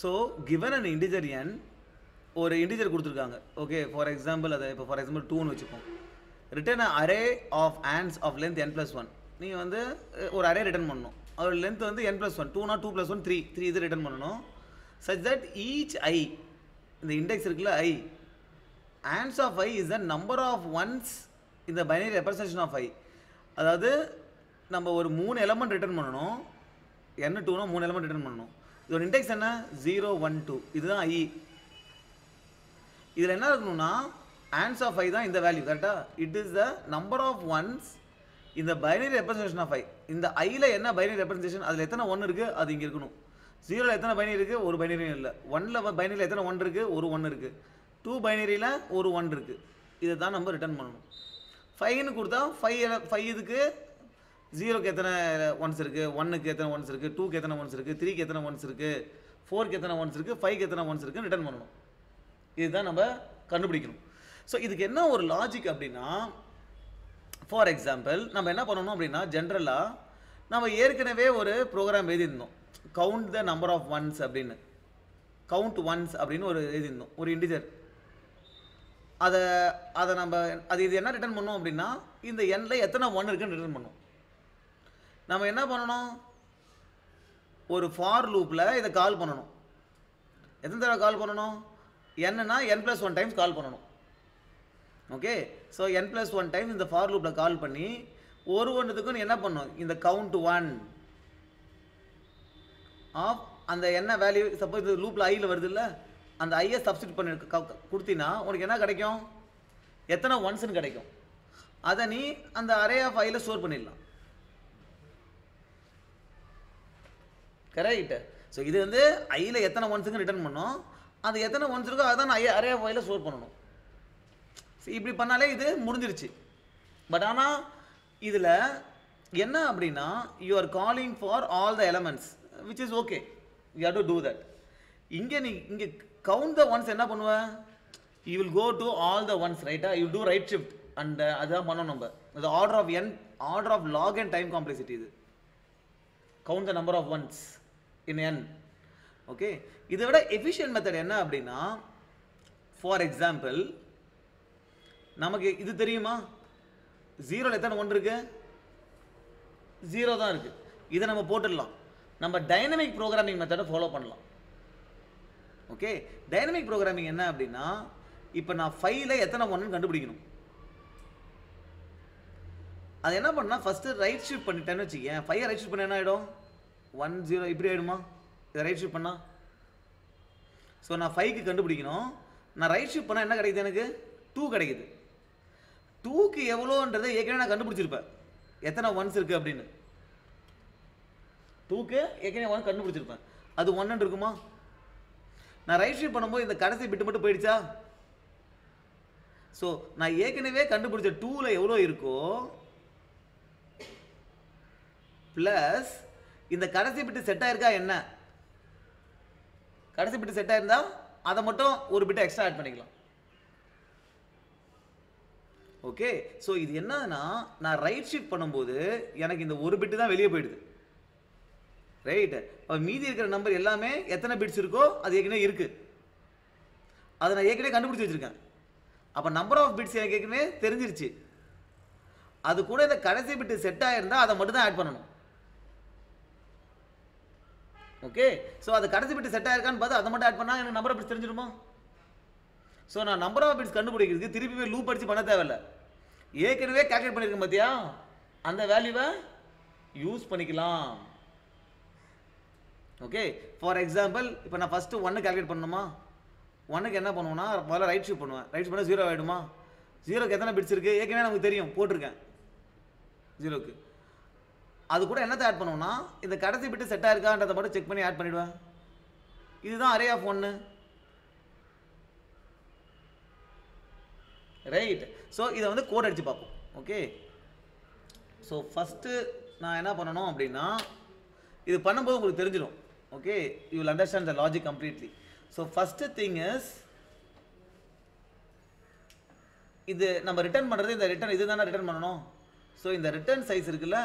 So given an integer n ஒரு integer கொடுத்துருக்காங்க. Okay, for example அதை இப்போ ஃபார் எக்ஸாம்பிள் 2ன்னு வச்சுப்போம். Return array of ans of length n+1. நீங்கள் வந்து ஒரு அரே ரிட்டர்ன் பண்ணணும். அதோட லென்த் வந்து n+1, 2னா 2+1 3 இது ரிட்டர்ன் பண்ணணும். சச் தட் ஈச் ஐ, இந்த இண்டெக்ஸ் இருக்குல்ல i, ans of i is the number of ones இந்த பைனரி ரெப்ரசன்டேஷன் ஆஃப் i. அதாவது நம்ம ஒரு 3 எலமெண்ட் ரிட்டர்ன் பண்ணணும். n2னா 3 எலமெண்ட் ரிட்டர்ன் பண்ணணும். இதோட இண்டெக்ஸ் என்ன 0 1 2, இதுதான் i. இதில் என்ன இருக்கணும்னா ஆன்ஸ் ஆஃப் i தான் இந்த வேல்யூ. கரெக்டாக it is the number of ones இந்த பைனரி ரெப்ரசன்டேஷன் ஆஃப் i. இந்த ஐயில் என்ன பைனரி ரெப்ரசன்டேஷன், அதில் எத்தனை 1 இருக்குது அது இங்கே இருக்கணும். 0ல் எத்தனை பைனரி இருக்குது, ஒரு பைனரியும் இல்லை. 1ல் பைனரியில் எத்தனை 1 இருக்குது, ஒரு 1 இருக்குது. 2 பைனரியில் ஒரு 1 இருக்குது. இதை தான் நம்ம ரிட்டர்ன் பண்ணணும். 5ன்னு கொடுத்தா 5 இதுக்கு 0க்கு எத்தனை ஒன்ஸ் இருக்குது, 1க்கு எத்தனை ஒன்ஸ் இருக்குது, 2க்கு எத்தனை ஒன்ஸ் இருக்குது, 3க்கு எத்தனை ஒன்ஸ் இருக்குது, 4க்கு எத்தனை ஒன்ஸ் இருக்குது, 5க்கு எத்தனை ஒன்ஸ் இருக்குன்னு ரிட்டர்ன் பண்ணணும். இதுதான் நம்ம கண்டுபிடிக்கணும். ஸோ இதுக்கு என்ன ஒரு லாஜிக் அப்படின்னா, ஃபார் எக்ஸாம்பிள் நம்ம என்ன பண்ணணும் அப்படின்னா, ஜென்ரலாக நம்ம ஏற்கனவே ஒரு ப்ரோக்ராம் எழுதியிருந்தோம், count the number of ones அப்படின்னு. கவுண்ட் ஒன்ஸ் அப்படின்னு ஒரு எழுதியிருந்தோம், ஒரு இன்டிஜர். அதை நம்ம இது என்ன ரிட்டர்ன் பண்ணோம் அப்படின்னா, இந்த எண்ணில் எத்தனை 1 இருக்குன்னு ரிட்டர்ன் பண்ணோம். நம்ம என்ன பண்ணணும், ஒரு ஃபார் லூப்பில் இதை கால் பண்ணணும். எத்தனை தடவை கால் பண்ணணும், என்னன்னா n+1 டைம்ஸ் கால் பண்ணணும். ஓகே, ஸோ n+1 டைம்ஸ் இந்த ஃபார் லூப்பில் கால் பண்ணி ஒரு ஒன்றுத்துக்கும் என்ன பண்ணணும், இந்த கவுண்ட் 1 ஆஃப் அந்த என்ன வேல்யூ, சப்போஸ் இது லூப்பில் ஐயில் வருது இல்லை, அந்த ஐயை சப்ஸ்டிட் பண்ணி கொடுத்தீங்கன்னா உனக்கு என்ன கிடைக்கும், எத்தனை ஒன்ஸ்ன்னு கிடைக்கும். அதை நீ அந்த அரே ஆஃப் ஐயில் ஸ்டோர் பண்ணிடலாம். கரெக்ட். ஸோ இது வந்து ஐயில் எத்தனை ஒன்ஸுக்கு ரிட்டர்ன் பண்ணோம், அது எத்தனை ஒன்ஸ் இருக்கோ அதான் அரே ஆஃப் ஐயில் ஸ்டோர் பண்ணணும். இப்படி பண்ணாலே இது முடிஞ்சிருச்சு. பட் ஆனால் இதில் என்ன அப்படின்னா, you are calling for all the elements which is okay, you have to do that. இங்கே கவுண்ட் த ஒன்ஸ் என்ன பண்ணுவேன், you will go to all the ones, ரைட்டா, you do right shift and அதுதான் பண்ணணும் நம்ம. இது order of log and time complexity. இது count the number of ones in n. Okay, இதை விட எஃபிஷியன்ட் மெத்தட் என்ன அப்படின்னா, ஃபார் எக்ஸாம்பிள் நமக்கு இது தெரியுமா, 0ல் எத்தனை 1 இருக்கு, 0 தான் இருக்கு. இதை நம்ம போட்டுடலாம். நம்ம டைனமிக் ப்ரோக்ராமிங் மெத்தடை ஃபாலோ பண்ணலாம். ஓகே, டைனமிக் ப்ரோக்ராமிங் என்ன அப்படின்னா, இப்போ நான் 5ல் எத்தனை 1ன்னு கண்டுபிடிக்கணும். அது என்ன பண்ணா, ஃபஸ்ட்டு ரைட் ஷிஃப்ட் பண்ணிட்டேன்னு வச்சுக்கேன். 5 ரைட் ஷிஃப்ட் பண்ண என்ன ஆகிடும், 1 0 இப்படி ஆகிடுமா. இதை ரைட் ஷிஃப்ட் பண்ணா, ஸோ நான் 5க்கு கண்டுபிடிக்கணும். நான் ரைட் ஷிஃப்ட் பண்ணால் என்ன கிடைக்குது, எனக்கு 2 கிடைக்குது. 2க்கு எவ்வளோன்றதை ஏற்கனவே நான் கண்டுபிடிச்சிருப்பேன், எத்தனை ஒன்ஸ் இருக்குது அப்படின்னு. 2க்கு ஏற்கனவே 1 கண்டுபிடிச்சிருப்பேன், அது 1 இருக்குமா. நான் ரைட் ஷிஃப்ட் பண்ணும்போது இந்த கடைசி பிட்டு மட்டும் போயிடுச்சா. ஸோ நான் ஏற்கனவே கண்டுபிடிச்ச 2ல் எவ்வளோ இருக்கோ ப்ளஸ் இந்த கடைசி பிட்டு செட் ஆயிருக்கா என்ன, கடைசி பிட்டு செட் ஆயிருந்தா அதை மட்டும் ஒரு பிட்டை எக்ஸ்ட்ரா ஆட் பண்ணிக்கலாம். ஓகே, ஸோ இது என்னன்னா, நான் ரைட் ஷிஃப்ட் பண்ணும்போது எனக்கு இந்த ஒரு பிட்டு தான் வெளியே போயிடுது. ரைட், மீதி இருக்கிற நம்பர் எல்லாமே எத்தனை பிட்ஸ் இருக்கோ அது ஏற்கனவே இருக்கு, அதை நான் ஏற்கனவே கண்டுபிடிச்சி வச்சிருக்கேன். அப்போ நம்பர் ஆஃப் பிட்ஸ் எனக்கு ஏற்கனவே தெரிஞ்சிருச்சு. அது கூட இந்த கடைசி பிட்டு செட் ஆயிருந்தா அதை மட்டும் தான் ஆட் பண்ணணும். ஓகே, ஸோ அது கடைசி பிட்டு செட் ஆயிருக்கான்னு பார்த்து அதை மட்டும் ஆட் பண்ணால் எனக்கு நம்பர் ஆஃப் பிட்ஸ் தெரிஞ்சிருமா. ஸோ நான் நம்பர் ஆஃப் பிட்ஸ் கண்டுபிடிக்கிறதுக்கு திருப்பி போய் லூப் அடிச்சு பண்ண தேவையில்லை, ஏற்கனவே கால்குலேட் பண்ணியிருக்கேன் பார்த்தியா, அந்த வேல்யூவை யூஸ் பண்ணிக்கலாம். ஓகே, ஃபார் எக்ஸாம்பிள் இப்போ நான் ஃபஸ்ட்டு 1 கால்குலேட் பண்ணணுமா, 1க்கு என்ன பண்ணுவோம்னா முதல்ல ரைட் ஷிஃப்ட் பண்ணுவேன். ரைட் ஷிஃப்ட் பண்ணால் 0 ஆகிடுமா. 0க்கு எத்தனை பிட்ஸ் இருக்குது ஏற்கனவே நமக்கு தெரியும், போட்டிருக்கேன் 0க்கு. அது கூட என்னத்தை ஆட் பண்ணுவோம்னா, இந்த கடைசி பிட்டு செட் ஆயிருக்கான்றதை மட்டும் செக் பண்ணி ஆட் பண்ணிவிடுவேன். இதுதான் அரே ஆஃப் 1. ரைட், ஸோ இதை வந்து கோட் அடித்து பார்ப்போம். ஓகே, ஸோ ஃபஸ்ட்டு நான் என்ன பண்ணணும் அப்படின்னா, இது பண்ணும்போது உங்களுக்கு தெரிஞ்சிடும். Okay, you will understand the logic completely. So first thing is, இது நம்ம ரிட்டர்ன் பண்ணுறது, இந்த ரிட்டர்ன் இது தானே ரிட்டர்ன் பண்ணணும். ஸோ இந்த ரிட்டர்ன் சைஸ் இருக்குல்ல,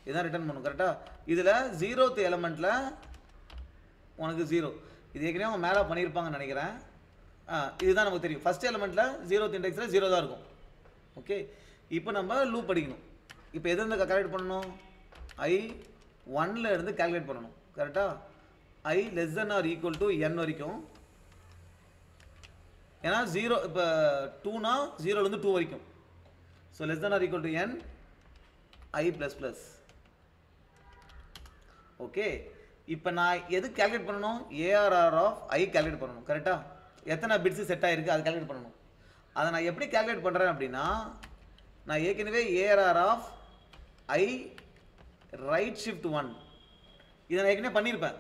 இதுதான் ரிட்டர்ன் பண்ணணும். கரெக்டாக இதில் 0th எலமெண்ட்டில் உனக்கு 0. இது ஏற்கனவே அவங்க மேலே பண்ணியிருப்பாங்கன்னு நினைக்கிறேன். இதுதான் நமக்கு தெரியும். ஃபஸ்ட் எலிமெண்ட்டில் 0th இண்டெக்ஸில் 0 தான் இருக்கும். ஓகே, இப்போ நம்ம லூப் படிக்கணும். இப்போ எது இருந்து கால்குலேட் பண்ணணும்? I 1ல் இருந்து கால்குலேட் பண்ணணும். கரெக்டாக? I less than or equal to n வரைக்கும். ஏன்னா 0 இப்போ 2னா 0லேருந்து 2 வரைக்கும். So less than or equal to n I plus plus. Okay, இப்போ நான் எது கால்குலேட் பண்ணணும்? ARR ஆஃப் I கால்குலேட் பண்ணணும். கரெக்டாக? எத்தனை பிட்ஸு செட் ஆகிருக்கு அது கால்குலேட் பண்ணணும். அதை நான் எப்படி கால்குலேட் பண்ணுறேன் அப்படின்னா, நான் ஏற்கனவே ARR of I right shift 1 இதை நான் ஏற்கனவே பண்ணியிருப்பேன்.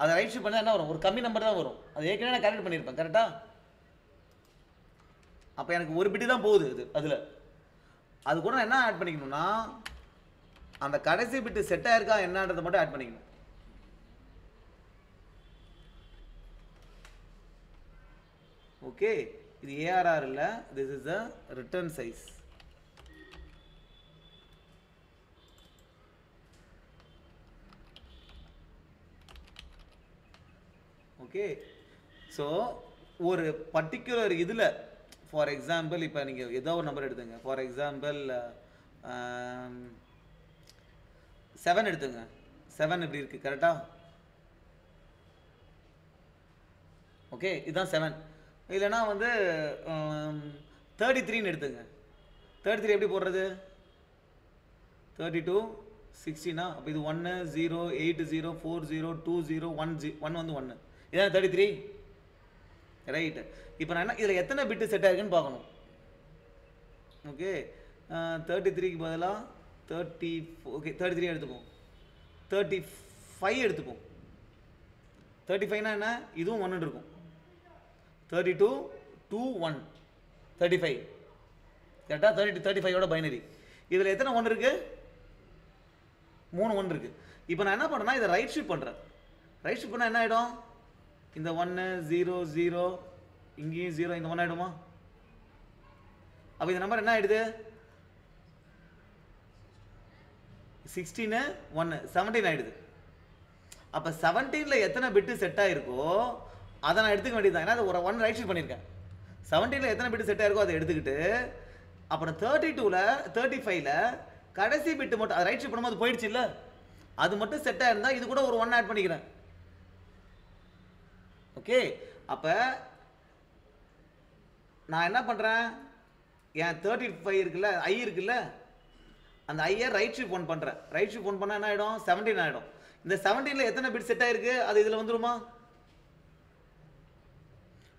அதை ரைட் ஷிஃப்ட் பண்ணால் என்ன வரும்? ஒரு கம்மி நம்பர் தான் வரும். அது ஏற்கனவே நான் கால்குலேட் பண்ணியிருப்பேன். கரெக்டாக? அப்போ எனக்கு ஒரு பிட்டு தான் போகுது இது. அதில் அது கூட நான் என்ன ஆட் பண்ணிக்கணும்னா, அந்த கடைசி பிட்டு செட் ஆயிருக்கா என்னன்றதை மட்டும் ஆட் பண்ணிக்கணும். ஓகே, இது ARR இல்லை, this is the return size. Okay, so ஒரு பர்டிகுலர் இதில் ஃபார் எக்ஸாம்பிள் இப்போ நீங்கள் ஏதோ ஒரு நம்பர் எடுத்துங்க. ஃபார் எக்ஸாம்பிள் 7 எடுத்துங்க. 7 இப்படி இருக்குது. கரெக்டாக? ஓகே, இதுதான் 7. இல்லைனா வந்து 33ன்னு எடுத்துங்க. 33 எப்படி போடுறது? 32 16. அப்போ இது 1 0 8 0 4 0 2 0 1 1 வந்து 1. இதான் 33. ரைட்டு. இப்போ நான் என்ன இதில் எத்தனை பிட்டு செட் ஆகிருக்குன்னு பார்க்கணும். ஓகே, 33க்கு பதிலாக 30. ஓகே, 33 எடுத்துப்போம். 35 எடுத்துப்போம். 35னா என்ன? இதுவும் 1 இருக்கும். 32 2 1 35. கரெக்டாக? 35ஓட பைனரி. இதில் எத்தனை 1 இருக்குது? 3 1 இருக்குது. இப்போ நான் என்ன பண்ணுறேன்னா இதை ரைட் ஷிஃப்ட் பண்ணுறேன். ரைட் ஷிஃப்ட் பண்ணால் என்ன ஆகிடும்? இந்த 1 0 0 இங்கேயும் 0 இந்த 1 ஆகிடுமா? அப்போ இந்த நம்பர் என்ன ஆகிடுது? 16 1 17 ஆகிடுது. அப்போ 17ல் எத்தனை பிட்டு செட் ஆகிருக்கோ அதை நான் எடுத்துக்க வேண்டியது தான். ஏன்னா அது ஒரு 1 ரைட் ஷிஃப்ட் பண்ணியிருக்கேன். 17ல் எத்தனை பிட்டு செட் ஆகிருக்கோ அதை எடுத்துக்கிட்டு அப்புறம் 32ல் 35ல் கடைசி பிட்டு மட்டும் அதை ரைட் ஷிஃப்ட் பண்ணும்போது போயிடுச்சு இல்லை, அது மட்டும் செட் ஆகிருந்தால் இது கூட ஒரு 1 ஆட் பண்ணிக்கிறேன். ஓகே, அப்போ நான் என்ன பண்ணுறேன்? என் 35 இருக்குல்ல, I இருக்குல்ல, அந்த ஐயை ரைட் ஷிஃப்ட் 1 பண்ணுறேன். ரைட் ஷிஃப்ட் 1 பண்ணால் என்ன ஆகிடும்? 17 ஆகிடும். இந்த 17ல் எத்தனை பிட் செட் ஆகிருக்கு அது இதில் வந்துருமா?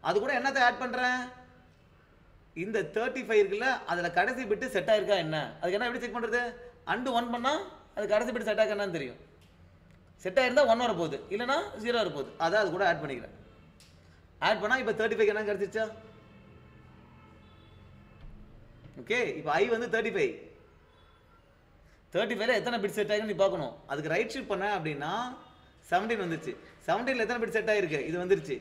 அது கூட என்னத்தை ஆட் பண்ணுறேன்? இந்த 35 இருக்குல்ல, அதில் கடைசி பிட்டு செட் ஆகிருக்கா என்ன, அதுக்கு என்ன எப்படி செக் பண்ணுறது? அண்டு 1 பண்ணால் அது கடைசி பிட்டு செட் ஆகிருக்கான்னு தெரியும். செட் ஆகிருந்தால் 1 வரப்போகுது, இல்லைனா 0 வரப்போகுது. அதை அது கூட ஆட் பண்ணிக்கிறேன். ஆட் பண்ணால் இப்போ 35 என்ன கிடச்சிச்சா? ஓகே, இப்போ I வந்து 35. 35ல் எத்தனை பிட் செட் ஆகிருக்குன்னு நீ பார்க்கணும். அதுக்கு ரைட் ஷிஃப்ட் பண்ண அப்படின்னா 17 வந்துருச்சு. 17ல் எத்தனை பிட் செட் ஆகிருக்கு? இது வந்துருச்சு.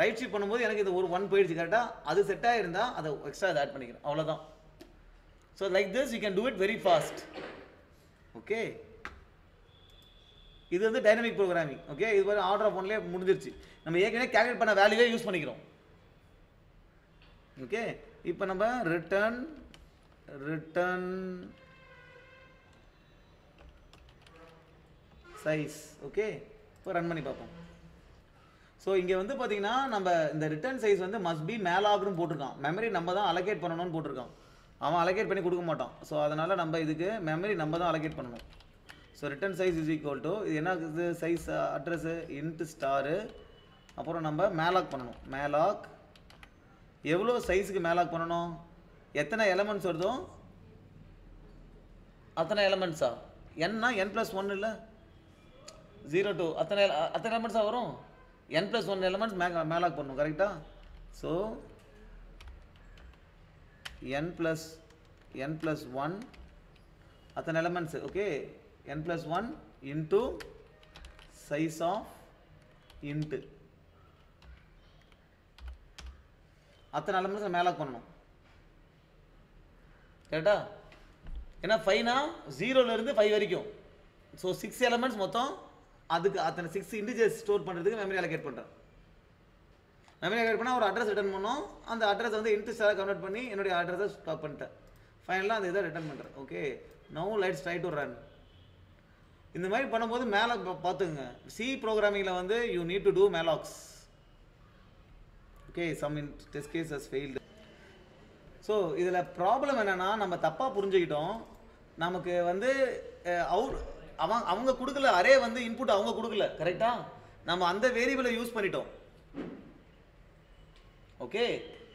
ரைட் ஷிஃப்ட் பண்ணும்போது எனக்கு இது ஒரு 1 போயிடுச்சு. கரெக்டாக? அது செட் ஆகிருந்தால் அதை எக்ஸ்ட்ரா அதை ஆட் பண்ணிக்கிறேன். அவ்வளோதான். So like this you can do it very fast. Okay, இது வந்து டைனமிக் ப்ரோக்ராமிங். ஓகே, இது மாதிரி ஆர்டர் ஆஃப் ஒன்லேயே முடிஞ்சிருச்சு. நம்ம ஏற்கனவே கால்குலேட் பண்ண வேல்யூவே யூஸ் பண்ணிக்கிறோம். ஓகே, இப்போ நம்ம ரிட்டர்ன் சைஸ். ஓகே, இப்போ ரன் பண்ணி பார்ப்போம். ஸோ இங்கே வந்து பார்த்தீங்கன்னா நம்ம இந்த ரிட்டர்ன் சைஸ் வந்து மஸ்ட் பி மேலாக்னு போட்டிருக்கான். மெமரி நம்ம தான் அலோகேட் பண்ணணும்னு போட்டிருக்கான். அவன் அலோகேட் பண்ணி கொடுக்க மாட்டான். ஸோ அதனால் நம்ம இதுக்கு மெமரி நம்ம தான் அலோகேட் பண்ணணும். So return size is equal to இது என்ன இது சைஸ் அட்ரஸு இன்ட் ஸ்டாரு, அப்புறம் நம்ம மேலாக் பண்ணணும். மேலாக் எவ்வளோ சைஸுக்கு மேலாக் பண்ணணும்? எத்தனை எலமெண்ட்ஸ் வருதோ அத்தனை எலமெண்ட்ஸா? என்னா n+1 இல்லை, 0 to அத்தனை எலமெண்ட்ஸாக வரும். n+1 எலமெண்ட்ஸ் மேலாக் பண்ணணும். கரெக்டாக? ஸோ n+1 அத்தனை elements. Okay, n+1 into size of into அத்தனை எலமெண்ட்ஸ் மேலாக் பண்ணணும். கரெக்டா? ஏன்னா 5னா 0லேருந்து 5 வரைக்கும். ஸோ 6 எலமெண்ட்ஸ் மொத்தம் அதுக்கு அத்தனை 6 இன்டிஜர்ஸ் ஸ்டோர் பண்ணுறதுக்கு மெமரி அலோகேட் பண்ணுறேன். மெமரி அலோகேட் பண்ணால் ஒரு அட்ரஸ் ரிட்டர்ன் பண்ணோம். அந்த அட்ரஸ் வந்து இன்டிஜராக கன்வெர்ட் பண்ணி என்னுடைய அட்ரஸை ஸ்டாப் பண்ணிட்டேன். ஃபைனலாக அந்த இதை ரிட்டர்ன் பண்ணுறேன். Okay, now let's try to run. இந்த மாதிரி பண்ணும்போது மேலே பார்த்துங்க, சி ப்ரோக்ராமிங்கில் வந்து you need to do mallocs. Okay, some in test case has failed. So இதில் ப்ராப்ளம் என்னென்னா, நம்ம தப்பாக புரிஞ்சுக்கிட்டோம். நமக்கு வந்து அவங்க கொடுக்கல, அரே வந்து இன்புட் அவங்க கொடுக்கல, கரெக்டா? நம்ம அந்த வேரியபிளை யூஸ் பண்ணிட்டோம். ஓகே,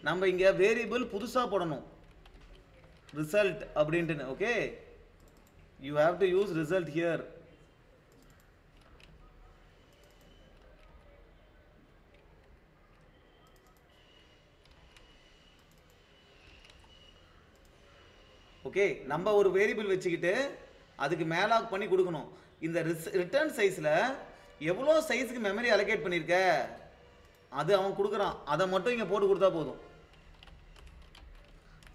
நம்ம இங்கே வேரியபிள் புதுசாக போடணும், ரிசல்ட் அப்படின்ட்டு. Okay, you have to use result here. Okay, நம்ம ஒரு வேரியபிள் வச்சுக்கிட்டு அதுக்கு மேலாக் பண்ணி கொடுக்கணும். இந்த ரிட்டர்ன் சைஸில் எவ்வளோ சைஸுக்கு மெமரி அலோகேட் பண்ணியிருக்க அது அவன் கொடுக்குறான், அதை மட்டும் இங்கே போட்டு கொடுத்தா போதும்.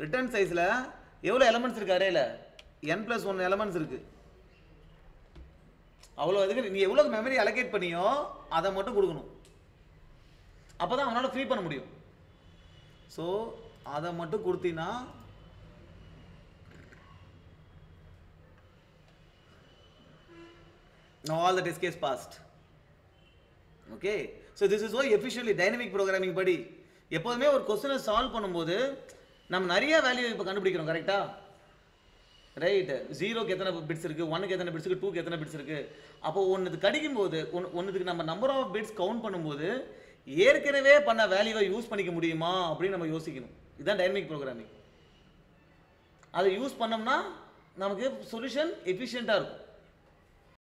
ரிட்டர்ன் சைஸில் எவ்வளோ எலமெண்ட்ஸ் இருக்கு அரேல? n+1 எலமெண்ட்ஸ் இருக்குது. அவ்வளோ இதுக்கு நீ எவ்வளோ மெமரி அலோகேட் பண்ணியோ அதை மட்டும் கொடுக்கணும். அப்போ தான் அவனால் ஃப்ரீ பண்ண முடியும். ஸோ அதை மட்டும் கொடுத்தீங்கன்னா now all the test case passed. Okay, so this is why efficiently dynamic programming படி எப்போதுமே ஒரு கொஸ்டினை சால்வ் பண்ணும்போது நம்ம நிறைய வேல்யூ இப்போ கண்டுபிடிக்கிறோம், கரெக்டா? ரைட், 0க்கு எத்தனை பிட்ஸ் இருக்குது, 1க்கு எத்தனை பிட்ஸ் இருக்குது, 2க்கு எத்தனை பிட்ஸ் இருக்குது. அப்போ ஒன்றுக்கு கடிக்கும் போது ஒன்றுக்கு நம்ம நம்பர் ஆஃப் பிட்ஸ் கவுண்ட் பண்ணும்போது ஏற்கனவே பண்ண வேல்யூவை யூஸ் பண்ணிக்க முடியுமா அப்படின்னு நம்ம யோசிக்கணும். இதுதான் டைனமிக் ப்ரோக்ராமிங். அதை யூஸ் பண்ணோம்னா நமக்கு சொல்யூஷன் எஃபிஷியண்ட்டாக இருக்கும்.